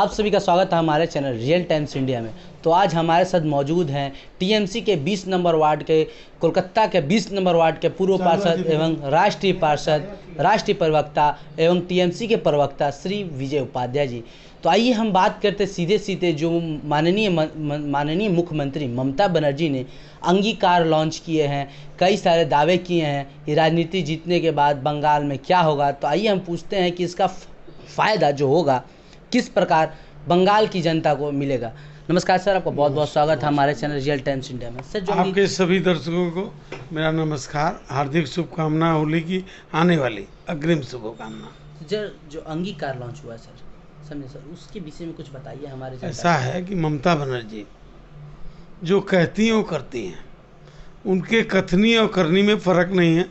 आप सभी का स्वागत है हमारे चैनल रियल टाइम्स इंडिया में। तो आज हमारे साथ मौजूद हैं टीएमसी के 20 नंबर वार्ड के, कोलकाता के 20 नंबर वार्ड के पूर्व पार्षद एवं राष्ट्रीय पार्षद, राष्ट्रीय प्रवक्ता एवं टीएमसी के प्रवक्ता श्री विजय उपाध्याय जी। तो आइए हम बात करते सीधे सीधे जो माननीय मुख्यमंत्री ममता बनर्जी ने अंगीकार लॉन्च किए हैं, कई सारे दावे किए हैं कि राजनीति जीतने के बाद बंगाल में क्या होगा। तो आइए हम पूछते हैं कि इसका फ़ायदा जो होगा किस प्रकार बंगाल की जनता को मिलेगा। नमस्कार सर, आपका बहुत बहुत स्वागत है हमारे चैनल रियल टाइम्स इंडिया में। सर, जो आपके सभी दर्शकों को मेरा नमस्कार, हार्दिक शुभकामना, होली की आने वाली अग्रिम शुभकामना। जो अंगीकार लॉन्च हुआ सर, समझे सर, उसके विषय में कुछ बताइए हमारे। ऐसा है कि ममता बनर्जी जो कहती हैं वो करती हैं, उनके कथनी और करनी में फ़र्क नहीं है।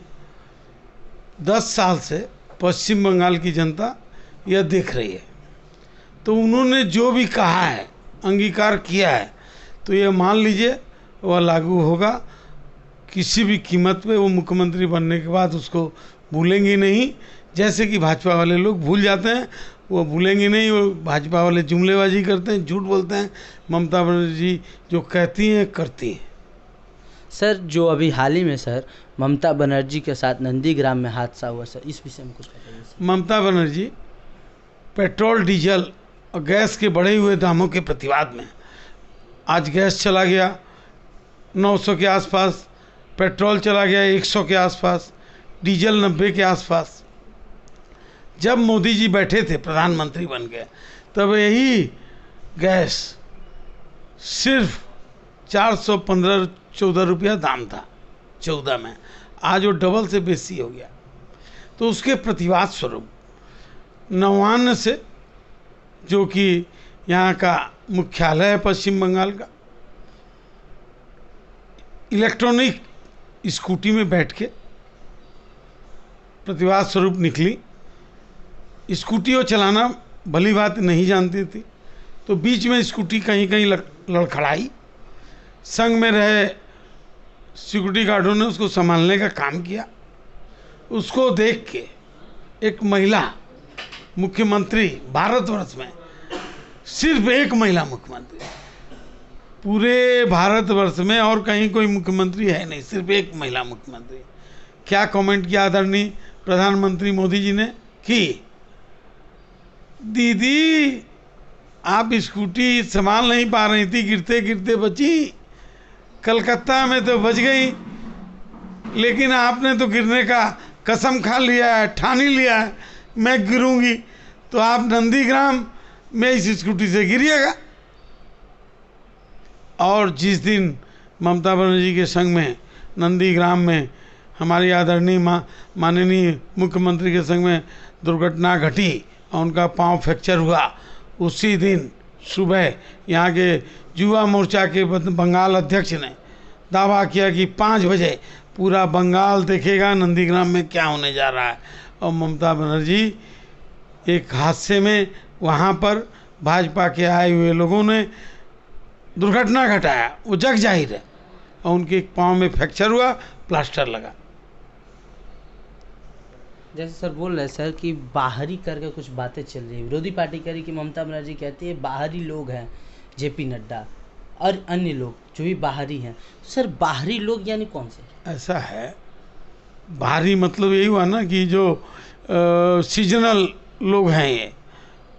10 साल से पश्चिम बंगाल की जनता यह देख रही है, तो उन्होंने जो भी कहा है, अंगीकार किया है, तो ये मान लीजिए वह लागू होगा किसी भी कीमत पे। वो मुख्यमंत्री बनने के बाद उसको भूलेंगे नहीं, जैसे कि भाजपा वाले लोग भूल जाते हैं, वो भूलेंगे नहीं। वो भाजपा वाले जुमलेबाजी करते हैं, झूठ बोलते हैं। ममता बनर्जी जो कहती हैं करती हैं। सर, जो अभी हाल ही में सर ममता बनर्जी के साथ नंदीग्राम में हादसा हुआ सर, इस विषय में कुछ बताइए। ममता बनर्जी पेट्रोल, डीजल और गैस के बढ़े हुए दामों के प्रतिवाद में, आज गैस चला गया 900 के आसपास, पेट्रोल चला गया 100 के आसपास, डीजल 90 के आसपास। जब मोदी जी बैठे थे प्रधानमंत्री बन गए, तब यही गैस सिर्फ 415-14 रुपया दाम था 14 में, आज वो डबल से बेसी हो गया। तो उसके प्रतिवाद स्वरूप नवान्न से, जो कि यहाँ का मुख्यालय है पश्चिम बंगाल का, इलेक्ट्रॉनिक स्कूटी में बैठ के प्रतिवाद स्वरूप निकली। स्कूटी वो चलाना भली बात नहीं जानती थी, तो बीच में स्कूटी कहीं कहीं लड़खड़ाई। संग में रहे सिक्योरिटी गार्डों ने उसको संभालने का काम किया। उसको देख के एक महिला मुख्यमंत्री, भारतवर्ष में सिर्फ एक महिला मुख्यमंत्री, पूरे भारतवर्ष में और कहीं कोई मुख्यमंत्री है नहीं, सिर्फ एक महिला मुख्यमंत्री। क्या कमेंट किया आदरणीय प्रधानमंत्री मोदी जी ने कि दीदी आप स्कूटी संभाल नहीं पा रही थी, गिरते गिरते बची, कलकत्ता में तो बच गई, लेकिन आपने तो गिरने का कसम खा लिया है, ठानी लिया है, मैं गिरूंगी तो आप नंदीग्राम में इस स्कूटी से गिरिएगा। और जिस दिन ममता बनर्जी के संग में नंदीग्राम में हमारी आदरणीय माननीय मुख्यमंत्री के संग में दुर्घटना घटी और उनका पांव फ्रैक्चर हुआ, उसी दिन सुबह यहाँ के युवा मोर्चा के बंगाल अध्यक्ष ने दावा किया कि 5 बजे पूरा बंगाल देखेगा नंदीग्राम में क्या होने जा रहा है। और ममता बनर्जी एक हादसे में वहाँ पर भाजपा के आए हुए लोगों ने दुर्घटना घटाया, वो जग जाहिर है, और उनके पाँव में फ्रैक्चर हुआ, प्लास्टर लगा। जैसे सर बोल रहे हैं सर कि बाहरी करके कुछ बातें चल रही है, विरोधी पार्टी करी कि ममता बनर्जी कहती है बाहरी लोग हैं, जेपी नड्डा और अन्य लोग जो भी बाहरी हैं। सर, बाहरी लोग यानी कौन से? ऐसा है, बाहरी मतलब यही हुआ ना कि जो सीजनल लोग हैं, ये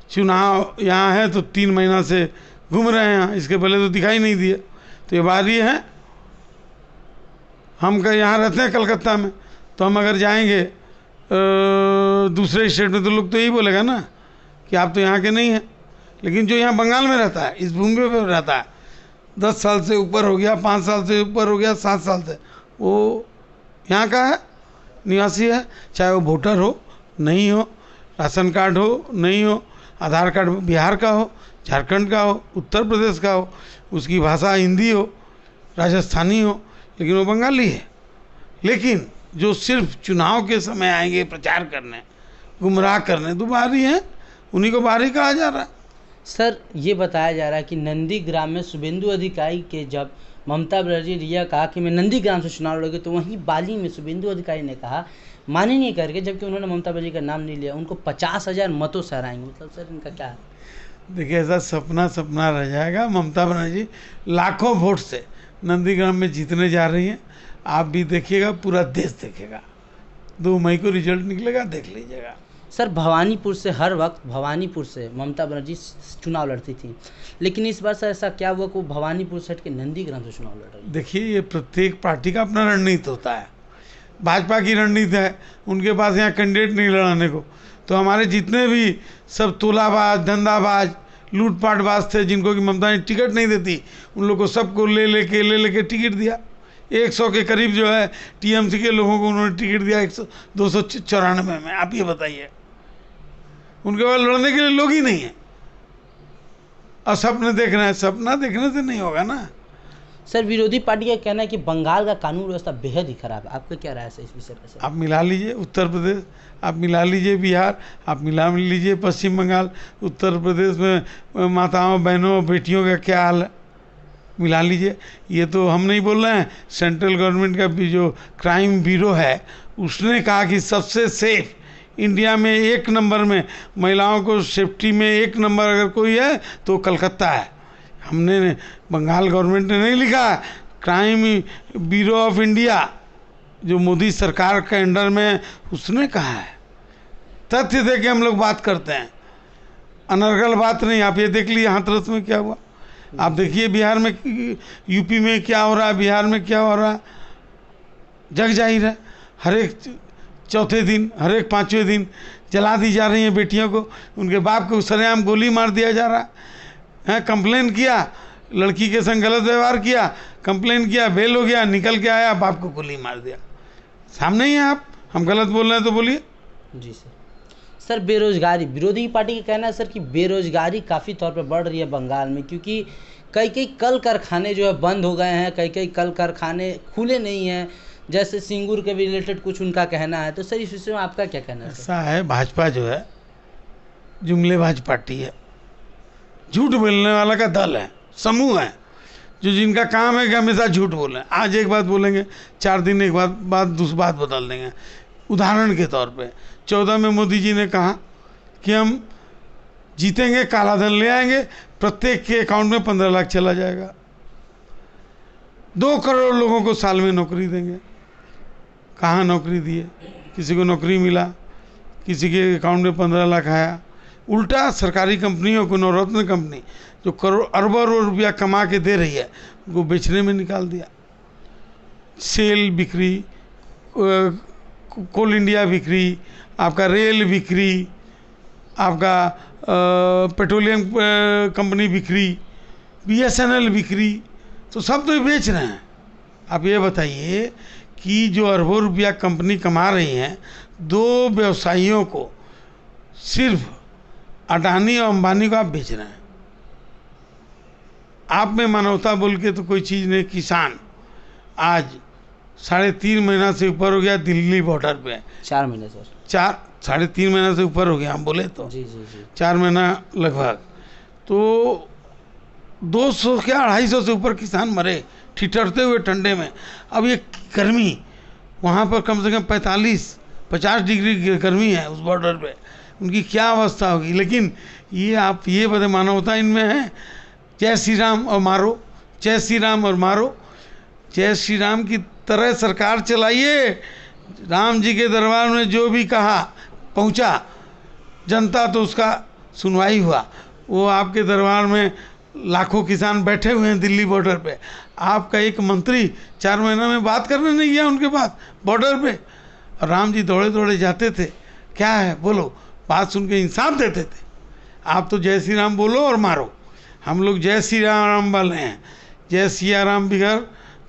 चुनाव यहाँ है तो 3 महीना से घूम रहे हैं, इसके पहले तो दिखाई नहीं दिए, तो ये बाहरी हैं। हम का यहाँ रहते हैं कलकत्ता में, तो हम अगर जाएंगे दूसरे स्टेट में तो लोग तो यही बोलेगा ना कि आप तो यहाँ के नहीं हैं। लेकिन जो यहाँ बंगाल में रहता है, इस भूमि पर रहता है, 10 साल से ऊपर हो गया, 5 साल से ऊपर हो गया, 7 साल से, वो यहाँ का है, निवासी है, चाहे वो वोटर हो नहीं हो, राशन कार्ड हो नहीं हो, आधार कार्ड बिहार का हो, झारखंड का हो, उत्तर प्रदेश का हो, उसकी भाषा हिंदी हो, राजस्थानी हो, लेकिन वो बंगाली है। लेकिन जो सिर्फ चुनाव के समय आएंगे प्रचार करने, गुमराह करने, तो बाहरी हैं, उन्हीं को बाहरी कहा जा रहा है। सर, ये बताया जा रहा है कि नंदीग्राम में शुभेंदु अधिकारी के जब ममता बनर्जी ने यह कहा कि मैं नंदीग्राम से चुनाव लड़ूंगी, तो वहीं बाली में शुभेंदु अधिकारी ने कहा माने नहीं करके, जबकि उन्होंने ममता बनर्जी का नाम नहीं लिया, उनको 50,000 मतों से हराएंगे। मतलब सर, इनका क्या है? देखिए ऐसा सपना सपना रह जाएगा। ममता बनर्जी लाखों वोट से नंदीग्राम में जीतने जा रही हैं। आप भी देखिएगा, पूरा देश देखेगा। 2 मई को रिजल्ट निकलेगा, देख लीजिएगा। सर भवानीपुर से हर वक्त भवानीपुर से ममता बनर्जी चुनाव लड़ती थी, लेकिन इस बार सर ऐसा क्या हुआ कि वो भवानीपुर से हट के नंदीग्राम से चुनाव लड़ रही है? देखिए ये प्रत्येक पार्टी का अपना रणनीति होता है। भाजपा की रणनीति है, उनके पास यहाँ कैंडिडेट नहीं लड़ाने को, तो हमारे जितने भी सब तोलाबाज, धंधाबाज, लूटपाटबाज थे जिनको कि ममता ने टिकट नहीं देती, उन लोग को सबको ले लेके टिकट दिया। 100 के करीब जो है टीएमसी के लोगों को उन्होंने टिकट दिया 294 में। आप ये बताइए, उनके पास लड़ने के लिए लोग ही नहीं है। और सपने देख रहे हैं, सपना देखने से नहीं होगा ना। सर विरोधी पार्टी का कहना है कि बंगाल का कानून व्यवस्था बेहद ही खराब है, आपका क्या राय है इस विषय पर? आप मिला लीजिए उत्तर प्रदेश, आप मिला लीजिए बिहार, आप मिला लीजिए पश्चिम बंगाल, उत्तर प्रदेश में माताओं, बहनों, बेटियों का क्या हाल है, मिला लीजिए। ये तो हम नहीं बोल रहे हैं, सेंट्रल गवर्नमेंट का भी जो क्राइम ब्यूरो है उसने कहा कि सबसे सेफ इंडिया में 1 नंबर में, महिलाओं को सेफ्टी में 1 नंबर अगर कोई है तो कलकत्ता है। हमने, बंगाल गवर्नमेंट ने नहीं लिखा, क्राइम ब्यूरो ऑफ इंडिया जो मोदी सरकार के अंडर में, उसने कहा है। तथ्य दे के हम लोग बात करते हैं, अनर्गल बात नहीं। आप ये देख लीजिए हाथरस में क्या हुआ, आप देखिए बिहार में, यूपी में क्या हो रहा है, बिहार में क्या हो रहा है, जग जाहिर है। हर एक चौथे दिन, हर एक 5वें दिन जला दी जा रही हैं बेटियों को, उनके बाप को सरेआम गोली मार दिया जा रहा है। कंप्लेन किया, लड़की के संग गलत व्यवहार किया, कंप्लेन किया, बेल हो गया, निकल के आया, बाप को गोली मार दिया। सामने ही है आप, हम गलत बोल रहे हैं तो बोलिए। जी सर बेरोजगारी, विरोधी पार्टी का कहना है सर कि बेरोजगारी काफ़ी तौर पे बढ़ रही है बंगाल में, क्योंकि कई कल कारखाने जो है बंद हो गए हैं, कई कल कारखाने खुले नहीं हैं, जैसे सिंगूर के भी रिलेटेड कुछ उनका कहना है। तो सर इस विषय में आपका क्या कहना है? ऐसा है, भाजपा जो है जुमलेबाज पार्टी है, झूठ बोलने वाला का दल है, समूह है, जो जिनका काम है कि हमेशा झूठ बोलें। आज एक बात बोलेंगे, 4 दिन एक बात दूसरी बात बदल देंगे। उदाहरण के तौर पे 14 में मोदी जी ने कहा कि हम जीतेंगे, काला धन ले आएंगे, प्रत्येक के अकाउंट में 15 लाख चला जाएगा, 2 करोड़ लोगों को साल में नौकरी देंगे। कहाँ नौकरी दिए? किसी को नौकरी मिला, किसी के अकाउंट में 15 लाख आया। उल्टा सरकारी कंपनियों को, नवरत्न कंपनी जो करोड़ अरबों रुपया कमा के दे रही है, उनको बेचने में निकाल दिया। सेल बिक्री, कोल इंडिया बिक्री, आपका रेल बिक्री, आपका पेट्रोलियम कंपनी बिक्री, BSNL बिक्री, तो सब तो बेच रहे हैं। आप ये बताइए कि जो अरबों रुपया कंपनी कमा रही हैं, 2 व्यवसायियों को, सिर्फ अडानी और अंबानी को आप बेच रहे हैं। आप में मानवता बोल के तो कोई चीज़ नहीं। किसान आज 3.5 महीना से ऊपर हो गया दिल्ली बॉर्डर पे। 4 महीने सर, 3.5 महीना से ऊपर हो गया, हम बोले तो जी 4 महीना लगभग। तो 200 क्या 250 से ऊपर किसान मरे ठिठुरते हुए ठंडे में। अब ये गर्मी, वहाँ पर कम से कम 45-50 डिग्री गर्मी है उस बॉर्डर पे, उनकी क्या अवस्था होगी। लेकिन ये आप ये बड़े मानवता इनमें है, जय श्री राम और मारो, जय श्री राम और मारो। जय श्री राम की तरह सरकार चलाइए। राम जी के दरबार में जो भी कहा पहुंचा, जनता तो उसका सुनवाई हुआ। वो आपके दरबार में लाखों किसान बैठे हुए हैं दिल्ली बॉर्डर पे, आपका एक मंत्री 4 महीना में बात करने नहीं गया उनके पास बॉर्डर पे। और राम जी दौड़े दौड़े जाते थे, क्या है बोलो, बात सुन के इंसाफ देते थे। आप तो जय श्री राम बोलो और मारो, हम लोग जय श्री राम वाले हैं। जय सिया राम बिगर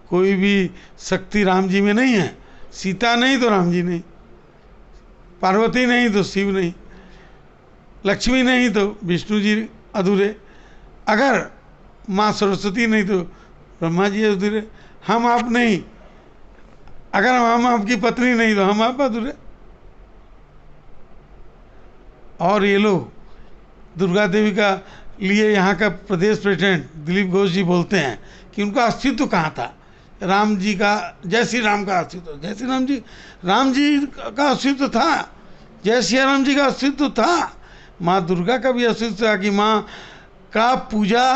कोई भी शक्ति राम जी में नहीं है। सीता नहीं तो राम जी नहीं, पार्वती नहीं तो शिव नहीं, लक्ष्मी नहीं तो विष्णु जी अधूरे, अगर माँ सरस्वती नहीं तो ब्रह्मा जी अधूरे, हम आप नहीं, अगर हम आपकी पत्नी नहीं तो हम आप अधूरे। और ये लोग दुर्गा देवी का लिए यहाँ का प्रदेश प्रेसिडेंट दिलीप घोष जी बोलते हैं कि उनका अस्तित्व कहाँ था। राम जी का, जय श्री राम का अस्तित्व, जय श्री राम जी का अस्तित्व था, जय श्री राम जी का अस्तित्व था। माँ दुर्गा का भी अस्तित्व था कि माँ का पूजा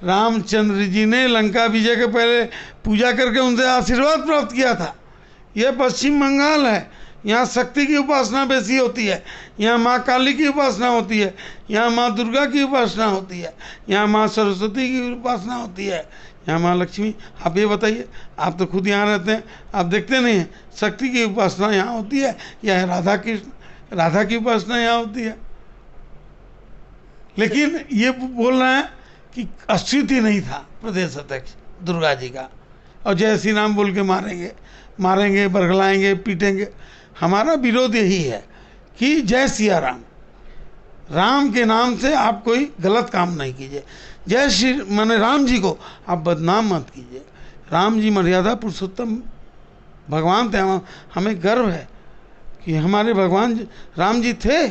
रामचंद्र जी ने लंका विजय के पहले पूजा करके उनसे आशीर्वाद प्राप्त किया था। यह पश्चिम बंगाल है, यहाँ शक्ति की उपासना बेसी होती है, यहाँ माँ काली की उपासना होती है, यहाँ माँ दुर्गा की उपासना होती है, यहाँ माँ सरस्वती की उपासना होती है, यहाँ माँ लक्ष्मी। आप ये बताइए, आप तो खुद यहाँ रहते हैं, आप देखते नहीं हैं शक्ति की उपासना यहाँ होती है या राधा की उपासना यहाँ होती है। लेकिन ये बोल रहे हैं कि अस्तित्व ही नहीं था प्रदेश अध्यक्ष दुर्गा जी का, और जय श्री राम बोल के मारेंगे बरगलाएंगे पीटेंगे। हमारा विरोध यही है कि जय सिया राम, राम के नाम से आप कोई गलत काम नहीं कीजिए। जय श्री माने राम जी को आप बदनाम मत कीजिए। राम जी मर्यादा पुरुषोत्तम भगवान थे। हमें गर्व है कि हमारे भगवान राम जी थे,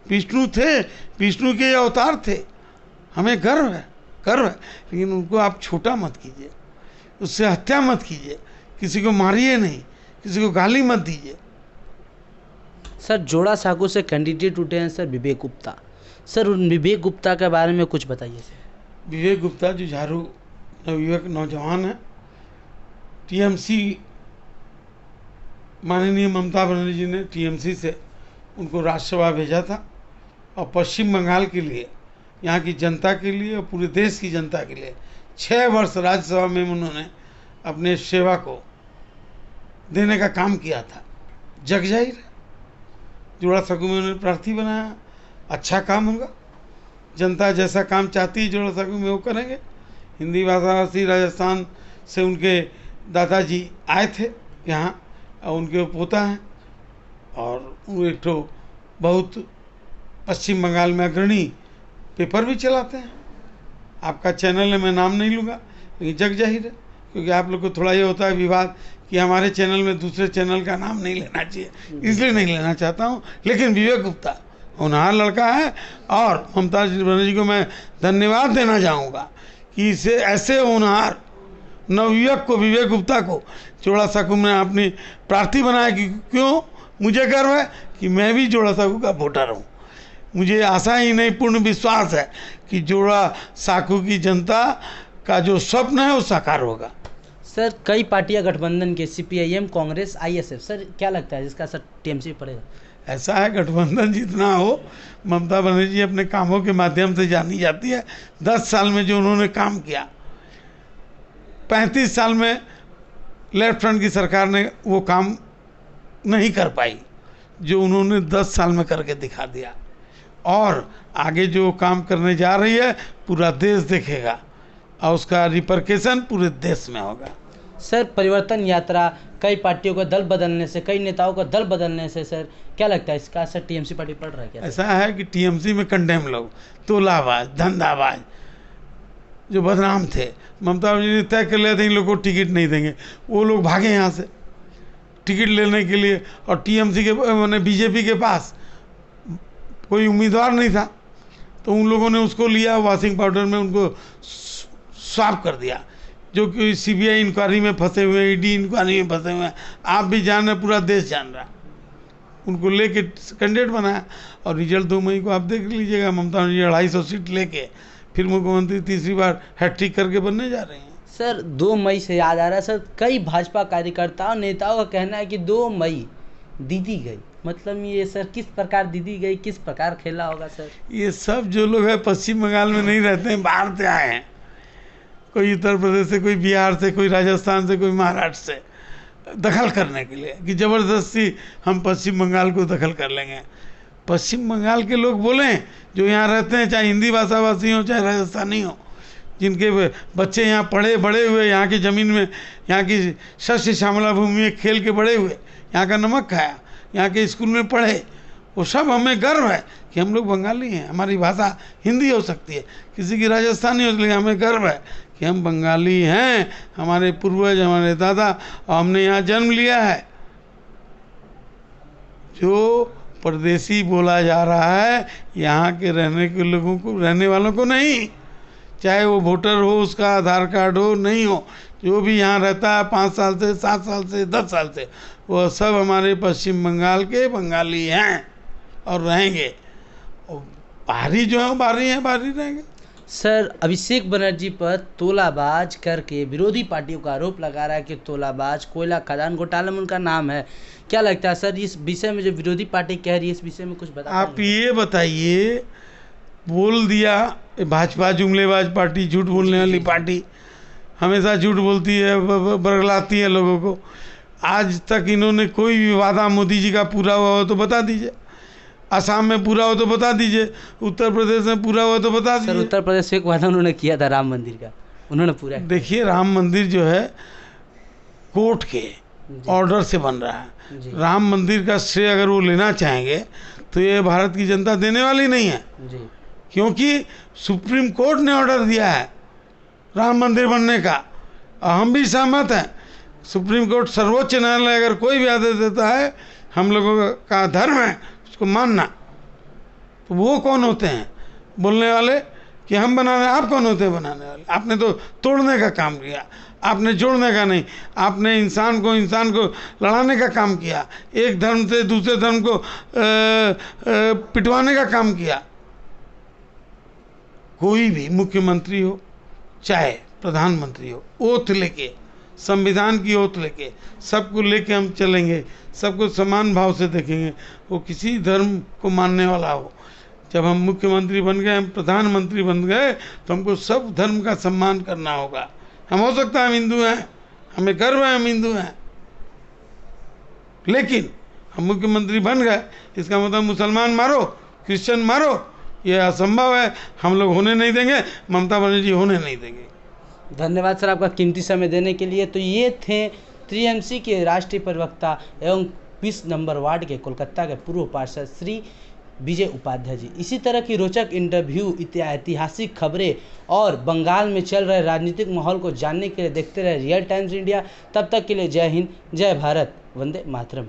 विष्णु थे, विष्णु के अवतार थे। हमें गर्व है। लेकिन उनको आप छोटा मत कीजिए, उससे हत्या मत कीजिए, किसी को मारिए नहीं, किसी को गाली मत दीजिए। सर जोड़ा साकू से कैंडिडेट उठे हैं सर विवेक गुप्ता। सर उन विवेक गुप्ता के बारे में कुछ बताइए सर। विवेक गुप्ता जो झाड़ू नवयुवक नौजवान है, टीएमसी माननीय ममता बनर्जी जी ने टीएमसी से उनको राज्यसभा भेजा था, और पश्चिम बंगाल के लिए, यहाँ की जनता के लिए और पूरे देश की जनता के लिए 6 वर्ष राज्यसभा में उन्होंने अपने सेवा को देने का काम किया था। जग जाहिर है, जोड़ा साकू में उन्होंने प्रार्थी बनाया। अच्छा काम होगा, जनता जैसा काम चाहती है जोड़ा साकू में वो करेंगे। हिंदी भाषाभाषी राजस्थान से उनके दादाजी आए थे यहाँ, और उनके पोता हैं, और वो एक तो बहुत पश्चिम बंगाल में अग्रणी पेपर भी चलाते हैं। आपका चैनल है, मैं नाम नहीं लूँगा, लेकिन जग जाहिर है, क्योंकि आप लोग को थोड़ा ये होता है विवाद कि हमारे चैनल में दूसरे चैनल का नाम नहीं लेना चाहिए, इसलिए नहीं लेना चाहता हूँ। लेकिन विवेक गुप्ता होनहार लड़का है, और ममता बनर्जी को मैं धन्यवाद देना चाहूँगा कि इसे ऐसे होनहार नवयुवक को, विवेक गुप्ता को जोड़ा साकू में अपनी प्रार्थी बनाया। कि क्यों? मुझे गर्व है कि मैं भी जोड़ा साकू का वोटर हूँ। मुझे आशा ही नहीं, पूर्ण विश्वास है कि जोड़ा साकू की जनता का जो स्वप्न है वो साकार होगा। सर कई पार्टियां गठबंधन के, CPIM, कांग्रेस, ISF, सर क्या लगता है जिसका असर टीएमसी पड़ेगा? ऐसा है, गठबंधन जितना हो, ममता बनर्जी अपने कामों के माध्यम से जानी जाती है। 10 साल में जो उन्होंने काम किया, 35 साल में लेफ्ट फ्रंट की सरकार ने वो काम नहीं कर पाई जो उन्होंने 10 साल में करके दिखा दिया। और आगे जो काम करने जा रही है पूरा देश देखेगा, और उसका रिपरकेशन पूरे देश में होगा। सर परिवर्तन यात्रा, कई पार्टियों का दल बदलने से, कई नेताओं का दल बदलने से सर क्या लगता है इसका असर टीएमसी पार्टी पड़ रहा है क्या? ऐसा है कि टीएमसी में कंडेम लोग, तोलाबाज, धंधाबाज जो बदनाम थे, ममता बनर्जी ने तय कर लिया था इन लोगों को टिकट नहीं देंगे, वो लोग भागे यहाँ से टिकट लेने के लिए। और टीएमसी के मैंने बीजेपी के पास कोई उम्मीदवार नहीं था, तो उन लोगों ने उसको लिया, वॉशिंग पाउडर में उनको साफ कर दिया, जो कि CBI इंक्वायरी में फंसे हुए हैं, ED इंक्वायरी में फंसे हुए हैं। आप भी जान रहे, पूरा देश जान रहा। उनको लेके कैंडिडेट बनाया, और रिजल्ट 2 मई को आप देख लीजिएगा। ममता बनर्जी 250 सीट लेके फिर मुख्यमंत्री तीसरी बार हैट्रिक करके बनने जा रहे हैं। सर 2 मई से याद आ रहा है सर, कई भाजपा कार्यकर्ताओं नेताओं का कहना है कि 2 मई दीदी गई, मतलब ये सर किस प्रकार दीदी गई, किस प्रकार खेला होगा सर? ये सब जो लोग हैं पश्चिम बंगाल में नहीं रहते हैं, बाहर से आए हैं, कोई उत्तर प्रदेश से, कोई बिहार से, कोई राजस्थान से, कोई महाराष्ट्र से, दखल करने के लिए कि ज़बरदस्ती हम पश्चिम बंगाल को दखल कर लेंगे। पश्चिम बंगाल के लोग बोलें जो यहाँ रहते हैं, चाहे हिंदी भाषाभाषी हो चाहे राजस्थानी हो, जिनके बच्चे यहाँ पढ़े बड़े हुए, यहाँ की ज़मीन में, यहाँ की शस्य श्यामला भूमि में खेल के बड़े हुए, यहाँ का नमक खाया, यहाँ के स्कूल में पढ़े, वो सब हमें गर्व है कि हम लोग बंगाली हैं। हमारी भाषा हिंदी हो सकती है, किसी की राजस्थानी हो सकती है, हमें गर्व है कि हम बंगाली हैं, हमारे पूर्वज, हमारे दादा, और हमने यहाँ जन्म लिया है। जो परदेसी बोला जा रहा है, यहाँ के रहने के लोगों को, रहने वालों को नहीं, चाहे वो वोटर हो, उसका आधार कार्ड हो नहीं हो, जो भी यहाँ रहता है 5 साल से, 7 साल से, 10 साल से, वो सब हमारे पश्चिम बंगाल के बंगाली हैं और रहेंगे। बाहरी जो है वो बाहरी हैं, बाहरी रहेंगे। सर, अभिषेक बनर्जी पर तोलाबाज करके विरोधी पार्टियों का आरोप लगा रहा है कि तोलाबाज कोयला खदान घोटाले में उनका नाम है। क्या लगता है सर, इस विषय में जो विरोधी पार्टी कह रही है, इस विषय में कुछ बता आप ये बताइए, बोल दिया भाजपा जुमलेबाज पार्टी, झूठ बोलने वाली पार्टी, हमेशा झूठ बोलती है, बरगलाती है लोगों को। आज तक इन्होंने कोई भी वादा मोदी जी का पूरा हुआ हो तो बता दीजिए, असम में पूरा हो तो बता दीजिए, उत्तर प्रदेश में पूरा हुआ तो बता सर, दीजिए। उत्तर प्रदेश से एक वादा उन्होंने किया था राम मंदिर का, उन्होंने पूरा किया। देखिए, राम मंदिर जो है कोर्ट के ऑर्डर से बन रहा है। जी राम मंदिर का श्रेय अगर वो लेना चाहेंगे तो ये भारत की जनता देने वाली नहीं है, जी क्योंकि सुप्रीम कोर्ट ने ऑर्डर दिया है राम मंदिर बनने का, और हम भी सहमत हैं। सुप्रीम कोर्ट, सर्वोच्च न्यायालय अगर कोई भी आदेश देता है, हम लोगों का धर्म है उसको मानना। तो वो कौन होते हैं बोलने वाले कि हम बनाने? आप कौन होते हैं बनाने वाले? आपने तो तोड़ने का काम किया, आपने जोड़ने का नहीं। आपने इंसान को लड़ाने का काम किया, एक धर्म से दूसरे धर्म को पिटवाने का काम किया। कोई भी मुख्यमंत्री हो चाहे प्रधानमंत्री हो, ओथ लेके, संविधान की ओथ लेके, सबको लेके हम चलेंगे, सबको समान भाव से देखेंगे। वो किसी धर्म को मानने वाला हो, जब हम मुख्यमंत्री बन गए, हम प्रधानमंत्री बन गए, तो हमको सब धर्म का सम्मान करना होगा। हम हो सकता है हम हिंदू हैं, हमें गर्व है हम हिंदू हैं, लेकिन हम मुख्यमंत्री बन गए, इसका मतलब मुसलमान मारो, क्रिश्चियन मारो, ये असंभव है। हम लोग होने नहीं देंगे, ममता बनर्जी होने नहीं देंगे। धन्यवाद सर आपका कीमती समय देने के लिए। तो ये थे टीएमसी के राष्ट्रीय प्रवक्ता एवं 20 नंबर वार्ड के कोलकाता के पूर्व पार्षद श्री विजय उपाध्याय जी। इसी तरह की रोचक इंटरव्यू, ऐतिहासिक खबरें और बंगाल में चल रहे राजनीतिक माहौल को जानने के लिए देखते रहे रियल टाइम्स इंडिया। तब तक के लिए जय हिंद, जय भारत, वंदे मातरम।